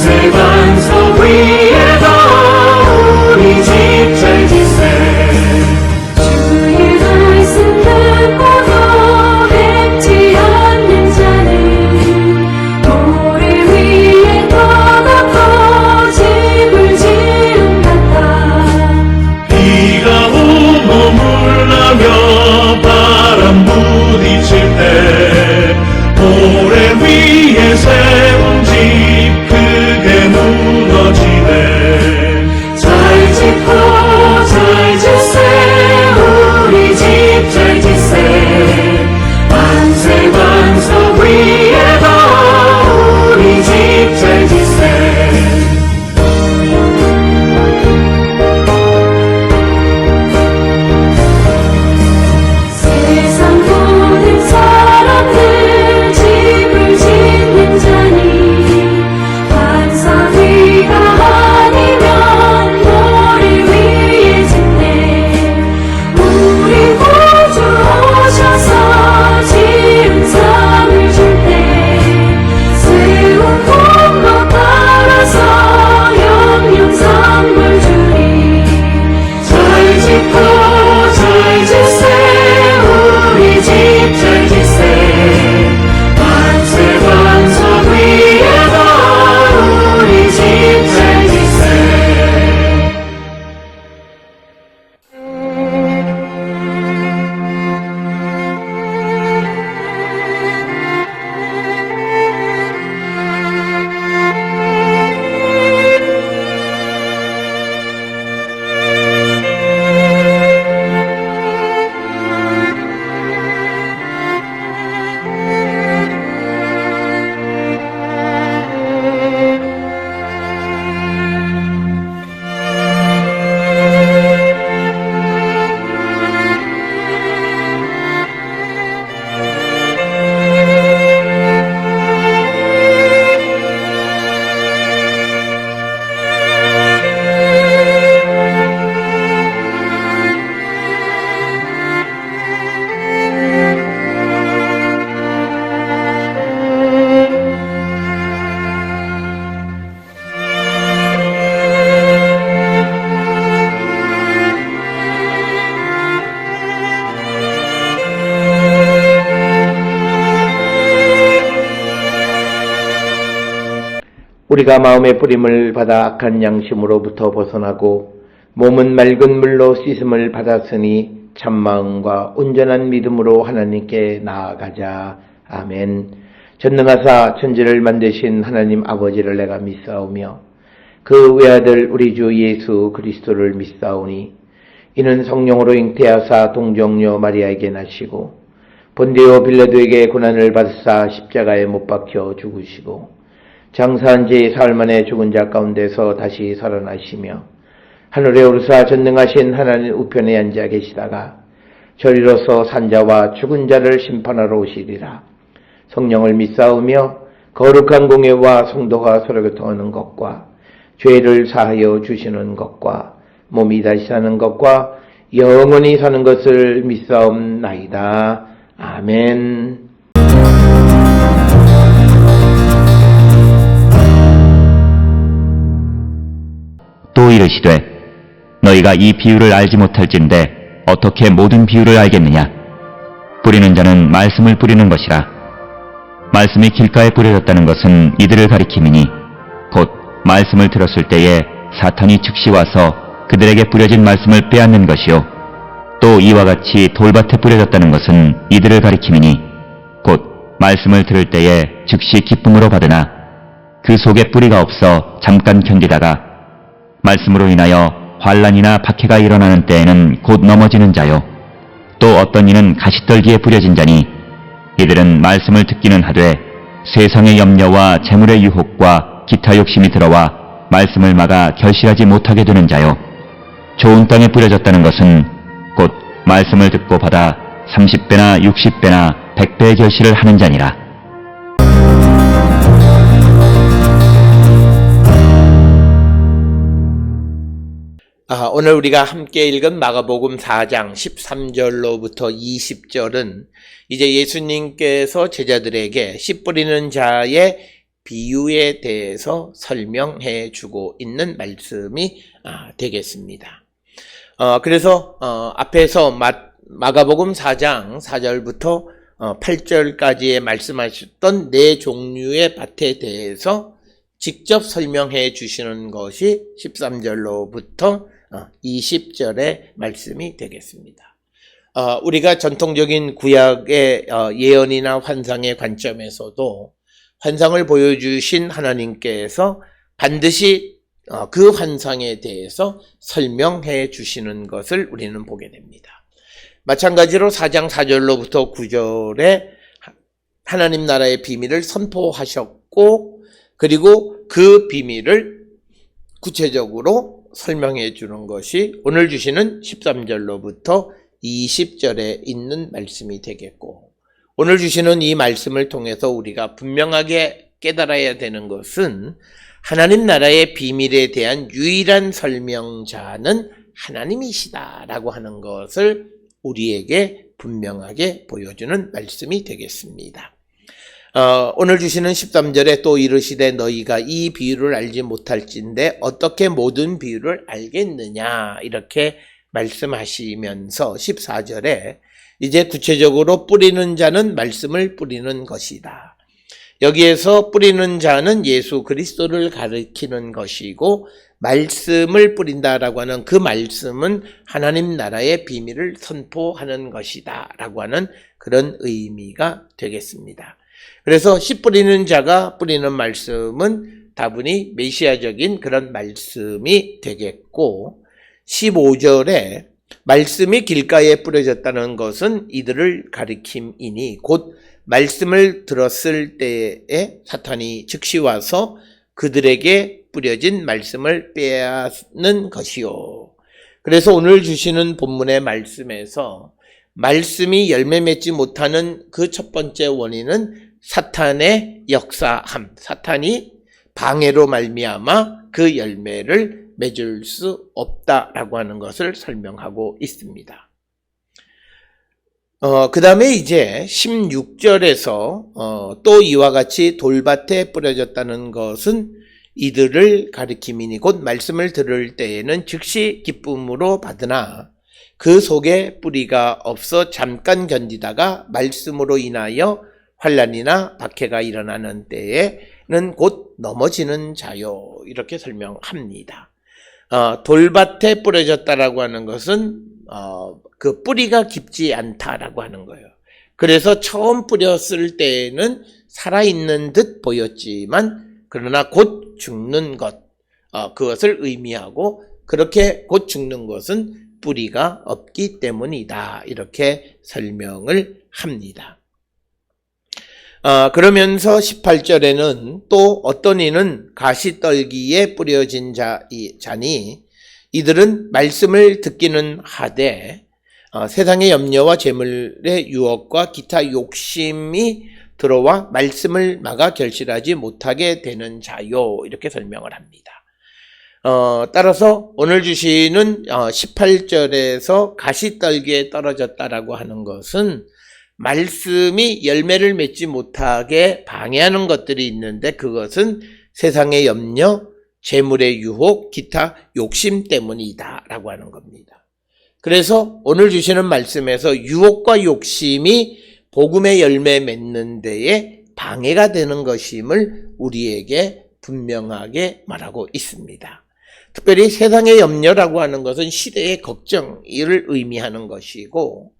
만세 반석 위에서 우리 집 잘 지세 주의 말씀 듣고도 뵙지 않는 자는 모래 위에 떠받고 집을 지은 같다. 비가 오고 물나며 바람 부딪힐 때 모래 위에 세운 집 크게 무너지네 잘 짓고 잘 짓세 우리 집 잘 짓세 만세 반석 위에도 우리 집 잘 짓세 세상 모든 사람들 집을 짓는 자니 반석 위가 아니면 모래 위에 짓네. 우리 구주 오셔서 지은 상을 줄 때 세운 공로 따라서 영영상을 주리. 잘 짓고 잘 짓세 우리 집 잘 짓세 만세 반석 위에도 우리 집 잘 짓세 우리가 마음의 뿌림을 받아 악한 양심으로부터 벗어나고 몸은 맑은 물로 씻음을 받았으니 참마음과 온전한 믿음으로 하나님께 나아가자. 아멘. 전능하사 천지를 만드신 하나님 아버지를 내가 믿사오며 그 외아들 우리 주 예수 그리스도를 믿사오니 이는 성령으로 잉태하사 동정녀 마리아에게 나시고 본디오 빌라도에게 고난을 받으사 십자가에 못 박혀 죽으시고 장사한 지 사흘 만에 죽은 자 가운데서 다시 살아나시며 하늘에 오르사 전능하신 하나님 우편에 앉아 계시다가 저리로서 산자와 죽은 자를 심판하러 오시리라. 성령을 믿사오며 거룩한 공예와 성도가 서로 교통하는 것과 죄를 사하여 주시는 것과 몸이 다시 사는 것과 영원히 사는 것을 믿사옵나이다. 아멘. 또 이르시되 너희가 이 비유를 알지 못할진대 어떻게 모든 비유를 알겠느냐. 뿌리는 자는 말씀을 뿌리는 것이라. 말씀이 길가에 뿌려졌다는 것은 이들을 가리킴이니 곧 말씀을 들었을 때에 사탄이 즉시 와서 그들에게 뿌려진 말씀을 빼앗는 것이요 또 이와 같이 돌밭에 뿌려졌다는 것은 이들을 가리킴이니 곧 말씀을 들을 때에 즉시 기쁨으로 받으나 그 속에 뿌리가 없어 잠깐 견디다가 말씀으로 인하여 환난이나 박해가 일어나는 때에는 곧 넘어지는 자요 또 어떤 이는 가시떨기에 뿌려진 자니 이들은 말씀을 듣기는 하되 세상의 염려와 재물의 유혹과 기타 욕심이 들어와 말씀을 막아 결실하지 못하게 되는 자요 좋은 땅에 뿌려졌다는 것은 곧 말씀을 듣고 받아 30배나 60배나 100배의 결실을 하는 자니라. 오늘 우리가 함께 읽은 마가복음 4장 13절로부터 20절은 이제 예수님께서 제자들에게 씨 뿌리는 자의 비유에 대해서 설명해 주고 있는 말씀이 되겠습니다. 그래서 앞에서 마가복음 4장 4절부터 8절까지의 말씀하셨던 네 종류의 밭에 대해서 직접 설명해 주시는 것이 13절로부터 20절의 말씀이 되겠습니다. 우리가 전통적인 구약의 예언이나 환상의 관점에서도 환상을 보여주신 하나님께서 반드시 그 환상에 대해서 설명해 주시는 것을 우리는 보게 됩니다. 마찬가지로 4장 4절로부터 9절에 하나님 나라의 비밀을 선포하셨고, 그리고 그 비밀을 구체적으로 설명해 주는 것이 오늘 주시는 13절로부터 20절에 있는 말씀이 되겠고, 오늘 주시는 이 말씀을 통해서 우리가 분명하게 깨달아야 되는 것은 하나님 나라의 비밀에 대한 유일한 설명자는 하나님이시다라고 하는 것을 우리에게 분명하게 보여주는 말씀이 되겠습니다. 오늘 주시는 13절에 또 이르시되 너희가 이 비유를 알지 못할진대 어떻게 모든 비유를 알겠느냐, 이렇게 말씀하시면서 14절에 이제 구체적으로 뿌리는 자는 말씀을 뿌리는 것이다. 여기에서 뿌리는 자는 예수 그리스도를 가리키는 것이고, 말씀을 뿌린다라고 하는 그 말씀은 하나님 나라의 비밀을 선포하는 것이다 라고 하는 그런 의미가 되겠습니다. 그래서 씨 뿌리는 자가 뿌리는 말씀은 다분히 메시아적인 그런 말씀이 되겠고, 15절에 말씀이 길가에 뿌려졌다는 것은 이들을 가리킴이니 곧 말씀을 들었을 때에 사탄이 즉시 와서 그들에게 뿌려진 말씀을 빼앗는 것이요. 그래서 오늘 주시는 본문의 말씀에서 말씀이 열매 맺지 못하는 그 첫 번째 원인은 사탄의 역사함, 사탄이 방해로 말미암아 그 열매를 맺을 수 없다라고 하는 것을 설명하고 있습니다. 그 다음에 이제 16절에서 또 이와 같이 돌밭에 뿌려졌다는 것은 이들을 가리킴이니 곧 말씀을 들을 때에는 즉시 기쁨으로 받으나 그 속에 뿌리가 없어 잠깐 견디다가 말씀으로 인하여 환난이나 박해가 일어나는 때에는 곧 넘어지는 자요, 이렇게 설명합니다. 돌밭에 뿌려졌다라고 하는 것은 그 뿌리가 깊지 않다라고 하는 거예요. 그래서 처음 뿌렸을 때에는 살아있는 듯 보였지만 그러나 곧 죽는 것, 그것을 의미하고, 그렇게 곧 죽는 것은 뿌리가 없기 때문이다, 이렇게 설명을 합니다. 그러면서 18절에는 또 어떤 이는 가시떨기에 뿌려진 자니 이들은 말씀을 듣기는 하되 세상의 염려와 재물의 유혹과 기타 욕심이 들어와 말씀을 막아 결실하지 못하게 되는 자요, 이렇게 설명을 합니다. 따라서 오늘 주시는 18절에서 가시떨기에 떨어졌다라고 하는 것은 말씀이 열매를 맺지 못하게 방해하는 것들이 있는데 그것은 세상의 염려, 재물의 유혹, 기타 욕심 때문이다 라고 하는 겁니다. 그래서 오늘 주시는 말씀에서 유혹과 욕심이 복음의 열매 맺는 데에 방해가 되는 것임을 우리에게 분명하게 말하고 있습니다. 특별히 세상의 염려라고 하는 것은 시대의 걱정을 의미하는 것이고,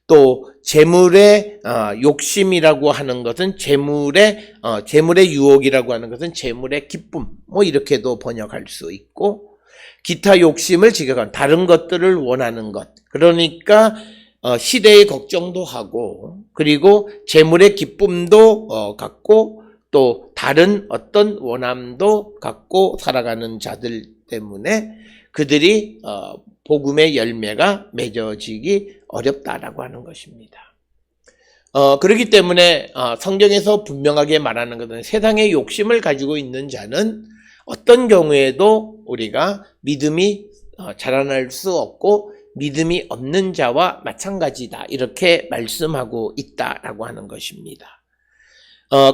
또 재물의 욕심이라고 하는 것은 재물의 유혹이라고 하는 것은 재물의 기쁨, 이렇게도 번역할 수 있고, 기타 욕심을 지켜간 다른 것들을 원하는 것, 그러니까 시대의 걱정도 하고, 그리고 재물의 기쁨도 갖고, 또 다른 어떤 원함도 갖고 살아가는 자들 때문에 그들이 복음의 열매가 맺어지기 어렵다라고 하는 것입니다. 그렇기 때문에 성경에서 분명하게 말하는 것은 세상의 욕심을 가지고 있는 자는 어떤 경우에도 우리가 믿음이 자라날 수 없고 믿음이 없는 자와 마찬가지다, 이렇게 말씀하고 있다라고 하는 것입니다.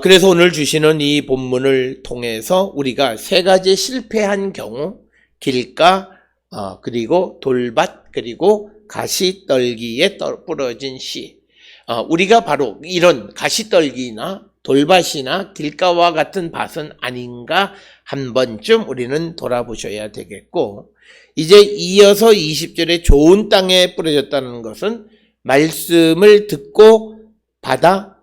그래서 오늘 주시는 이 본문을 통해서 우리가 세 가지 실패한 경우, 길가, 그리고 돌밭, 그리고 가시떨기에 부러진 씨. 우리가 바로 이런 가시떨기나 돌밭이나 길가와 같은 밭은 아닌가 한 번쯤 우리는 돌아보셔야 되겠고, 이제 이어서 20절에 좋은 땅에 뿌려졌다는 것은 말씀을 듣고 받아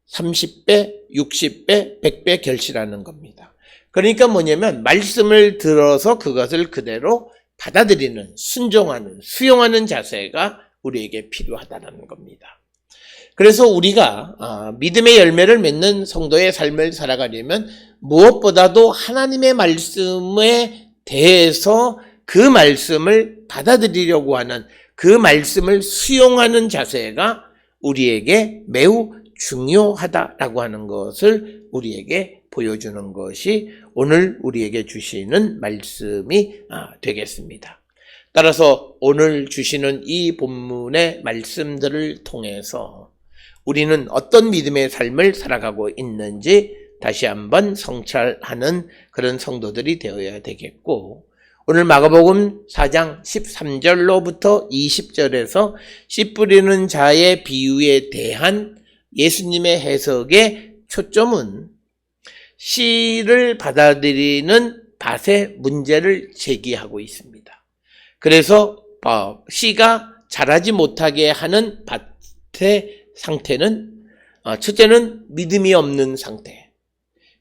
30배, 60배, 100배 결실하는 겁니다. 그러니까 뭐냐면 말씀을 들어서 그것을 그대로 받아들이는, 순종하는, 수용하는 자세가 우리에게 필요하다는 겁니다. 그래서 우리가 믿음의 열매를 맺는 성도의 삶을 살아가려면 무엇보다도 하나님의 말씀에 대해서 그 말씀을 받아들이려고 하는, 그 말씀을 수용하는 자세가 우리에게 매우 중요하다라고 하는 것을 우리에게 보여주는 것이 오늘 우리에게 주시는 말씀이 되겠습니다. 따라서 오늘 주시는 이 본문의 말씀들을 통해서 우리는 어떤 믿음의 삶을 살아가고 있는지 다시 한번 성찰하는 그런 성도들이 되어야 되겠고, 오늘 마가복음 4장 13절로부터 20절에서 씨 뿌리는 자의 비유에 대한 예수님의 해석의 초점은 씨를 받아들이는 밭의 문제를 제기하고 있습니다. 그래서 씨가 자라지 못하게 하는 밭의 상태는 첫째는 믿음이 없는 상태,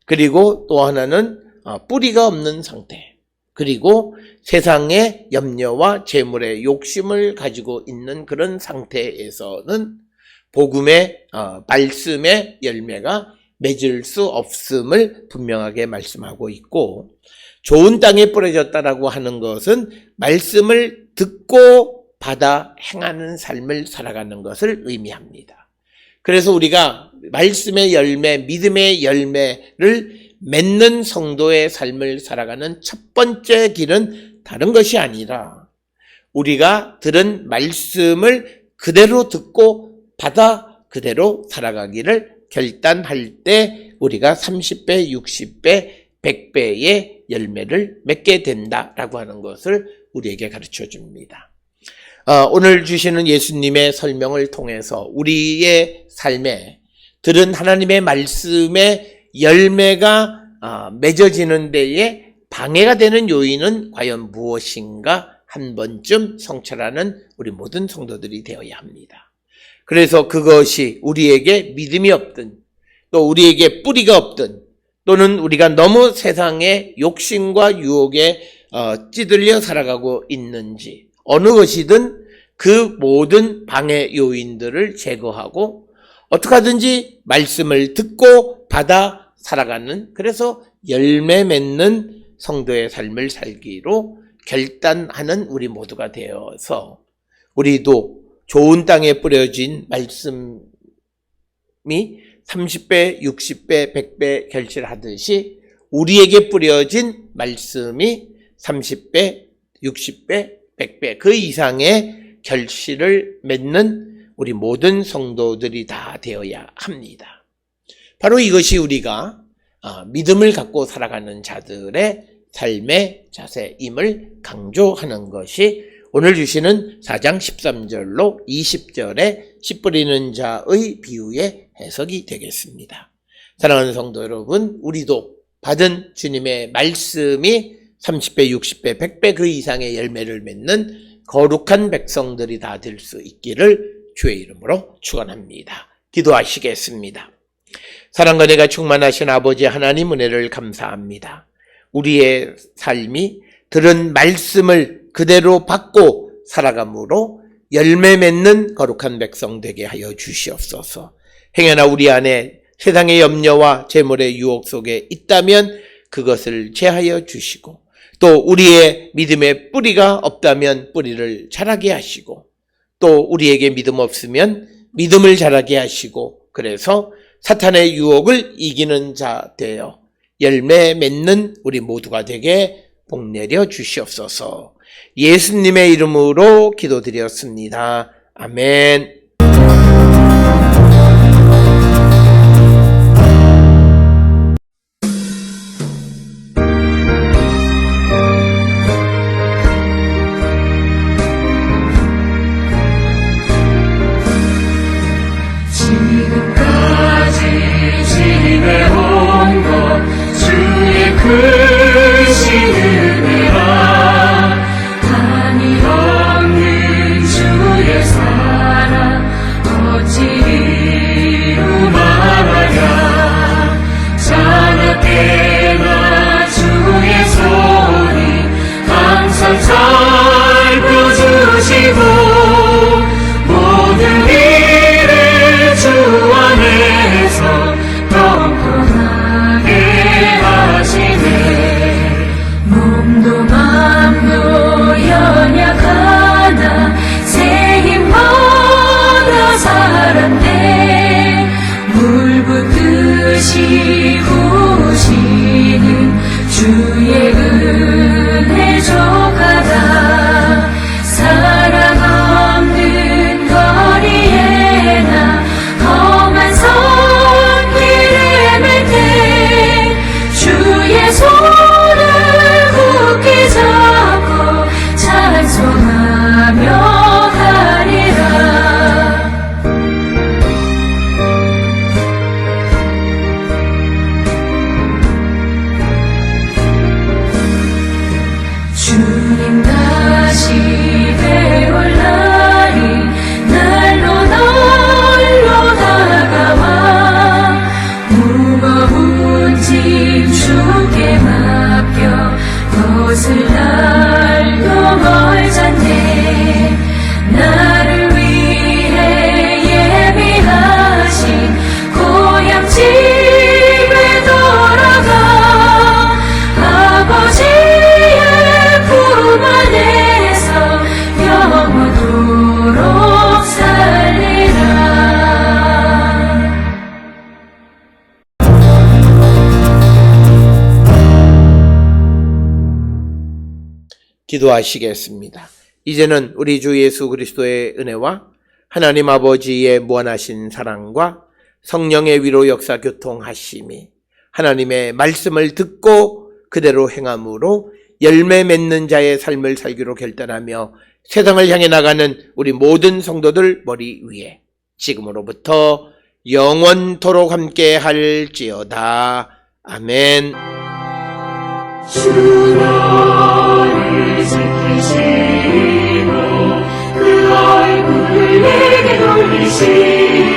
그리고 또 하나는 뿌리가 없는 상태, 그리고 세상의 염려와 재물의 욕심을 가지고 있는 그런 상태에서는 복음의 말씀의 열매가 맺을 수 없음을 분명하게 말씀하고 있고, 좋은 땅에 뿌려졌다라고 하는 것은 말씀을 듣고 받아 행하는 삶을 살아가는 것을 의미합니다. 그래서 우리가 말씀의 열매, 믿음의 열매를 맺는 성도의 삶을 살아가는 첫 번째 길은 다른 것이 아니라 우리가 들은 말씀을 그대로 듣고 받아 그대로 살아가기를 결단할 때 우리가 30배, 60배, 100배의 열매를 맺게 된다라고 하는 것을 우리에게 가르쳐 줍니다. 오늘 주시는 예수님의 설명을 통해서 우리의 삶에 들은 하나님의 말씀의 열매가 맺어지는 데에 방해가 되는 요인은 과연 무엇인가 한 번쯤 성찰하는 우리 모든 성도들이 되어야 합니다. 그래서 그것이 우리에게 믿음이 없든 또 우리에게 뿌리가 없든 또는 우리가 너무 세상의 욕심과 유혹에 찌들려 살아가고 있는지 어느 것이든 그 모든 방해 요인들을 제거하고 어떻게 하든지 말씀을 듣고 받아 살아가는, 그래서 열매 맺는 성도의 삶을 살기로 결단하는 우리 모두가 되어서 우리도 좋은 땅에 뿌려진 말씀이 30배, 60배, 100배 결실하듯이 우리에게 뿌려진 말씀이 30배, 60배, 100배 그 이상의 결실을 맺는 우리 모든 성도들이 다 되어야 합니다. 바로 이것이 우리가 믿음을 갖고 살아가는 자들의 삶의 자세임을 강조하는 것이 오늘 주시는 4장 13절로 20절의 씨 뿌리는 자의 비유의 해석이 되겠습니다. 사랑하는 성도 여러분, 우리도 받은 주님의 말씀이 30배, 60배, 100배 그 이상의 열매를 맺는 거룩한 백성들이 다 될 수 있기를 주의 이름으로 축원합니다. 기도하시겠습니다. 사랑과 은혜가 충만하신 아버지 하나님 은혜를 감사합니다. 우리의 삶이 들은 말씀을 그대로 받고 살아감으로 열매 맺는 거룩한 백성 되게 하여 주시옵소서. 행여나 우리 안에 세상의 염려와 재물의 유혹 속에 있다면 그것을 제하여 주시고, 또 우리의 믿음의 뿌리가 없다면 뿌리를 자라게 하시고, 또 우리에게 믿음 없으면 믿음을 자라게 하시고, 그래서 사탄의 유혹을 이기는 자 되어 열매 맺는 우리 모두가 되게 복내려 주시옵소서. 예수님의 이름으로 기도드렸습니다. 아멘. 그곳을 날고 멀잖네. 나를 위해 예비하신 고향 집에 돌아가 아버지의 품 안에서 영원토록 살리라. 기도하시겠습니다. 이제는 우리 주 예수 그리스도의 은혜와 하나님 아버지의 무한하신 사랑과 성령의 위로 역사 교통하심이 하나님의 말씀을 듣고 그대로 행함으로 열매 맺는 자의 삶을 살기로 결단하며 세상을 향해 나가는 우리 모든 성도들 머리 위에 지금으로부터 영원토록 함께 할지어다. 아멘. 주 너를 지키시고 그 얼굴을 내게 돌리시고